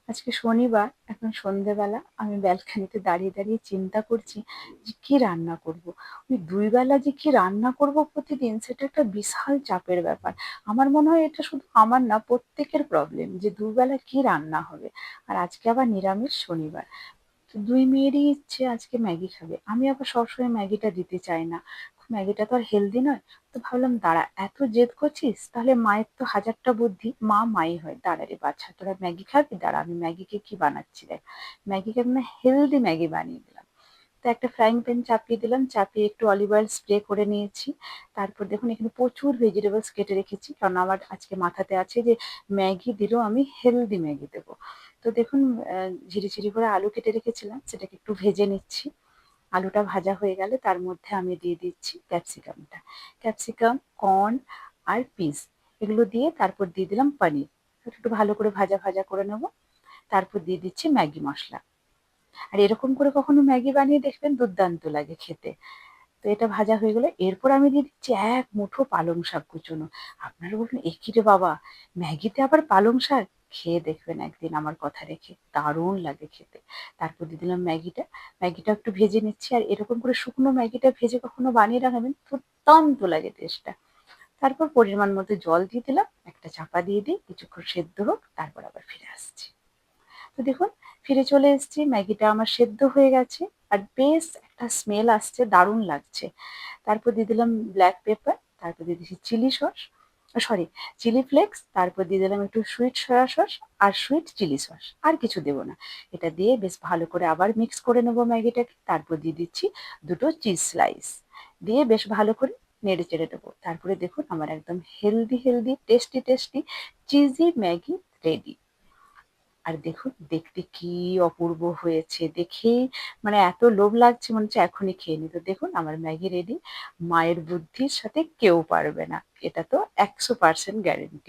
আজকে শনিবার, এখন সন্ধেবেলা আমি ব্যালকনিতে দাঁড়িয়ে দাঁড়িয়ে চিন্তা করছি যে কি রান্না করব। ওই দুই বেলা যে কি রান্না করব প্রতিদিন, সেটা একটা বিশাল চাপের ব্যাপার। আমার মনে হয় এটা শুধু আমার না, প্রত্যেকের প্রবলেম যে দুবেলা কি রান্না হবে। আর আজকে আবার নিরামিষ শনিবার, তো দুই মেয়েরই ইচ্ছে আজকে ম্যাগি খাবে। আমি আবার সবসময় ম্যাগিটা দিতে চাই না, ম্যাগিটা তো আর হেলদি নয়। তো ভাবলাম দাঁড়া, এত জেদ করছিস, তাহলে মায়ের তো হাজারটা বুদ্ধি, মা মাই হয়। দাঁড়া রে বাছা, তোরা ম্যাগি খাবি, দাঁড়া আমি ম্যাগিকে কি বানাচ্ছি দেখ। ম্যাগিকে আমি হেলদি ম্যাগি বানিয়ে দিলাম। তো একটা ফ্রাইং প্যান চাপিয়ে দিলাম, চাপিয়ে একটু অলিভ অয়েল স্প্রে করে নিয়েছি। তারপর দেখুন এখানে প্রচুর ভেজিটেবলস কেটে রেখেছি, কারণ আমার আজকে মাথাতে আছে যে ম্যাগি দিলেও আমি হেলদি ম্যাগি দেবো। তো দেখুন ঝিরিঝিরি করে আলু কেটে রেখেছিলাম, সেটাকে একটু ভেজে নিচ্ছি। আলুটা ভাজা হয়ে গেলে তার মধ্যে আমি দিয়ে দিচ্ছি ক্যাপসিকামটা। ক্যাপসিকাম, কর্ন আর পিস, এগুলো দিয়ে তারপর দিয়ে দিলাম পনির। একটু ভালো করে ভাজা ভাজা করে নেবো। তারপর দিয়ে দিচ্ছি ম্যাগি মশলা। আর এরকম করে কখনো ম্যাগি বানিয়ে দেখবেন, দুর্দান্ত লাগে খেতে। তো এটা ভাজা হয়ে গেলে এরপর আমি দিয়ে দিচ্ছি এক মুঠো পালং শাক কুচোনো। আপনারা বলবেন এ কি রে বাবা, ম্যাগিতে আবার পালং শাক! খেয়ে দেখবেন একদিন আমার কথা রেখে, দারুণ লাগে খেতে। তারপর দিয়ে দিলাম ম্যাগিটা। ম্যাগিটা একটু ভেজে নিচ্ছি, আর এরকম করে শুকনো ম্যাগিটা ভেজে কখনো বানিয়ে রাখাবেন, দুর্দান্ত লাগে টেস্টটা। তারপর পরিমাণ মতো জল দিয়ে দিলাম, একটা চাপা দিয়ে দিই, কিছুক্ষণ সেদ্ধ হোক, তারপর আবার ফিরে আসছি। তো দেখুন ফিরে চলে এসেছি, ম্যাগিটা আমার সেদ্ধ হয়ে গেছে। আর বেশ একটা স্মেল আসছে, দারুণ লাগছে। তারপর দিয়ে দিলাম ব্ল্যাক পেপার, তারপর দিয়ে দিচ্ছি chilli sauce, sorry, chilli flakes, তারপর দিয়ে দিলাম একটু সুইট সয়া সস আর সুইট চিলি সস, আর কিছু দেবো না। এটা দিয়ে বেশ ভালো করে আবার মিক্স করে নেবো ম্যাগিটাকে। তারপর দিয়ে দিচ্ছি দুটো চিজ স্লাইস, দিয়ে বেশ ভালো করে নেড়ে চেড়ে দেবো। তারপরে দেখুন আমার একদম healthy healthy tasty tasty cheesy Maggi ready. আর দেখুন দেখতে কি অপূর্ব হয়েছে, দেখেই মানে এত লোভ লাগছে, মনে হচ্ছে এখনই খেয়ে নিই। তো দেখুন আমার ম্যাগি রেডি। মায়ের বুদ্ধির সাথে কেউ পারবে না, এটা তো 100% গ্যারেন্টি।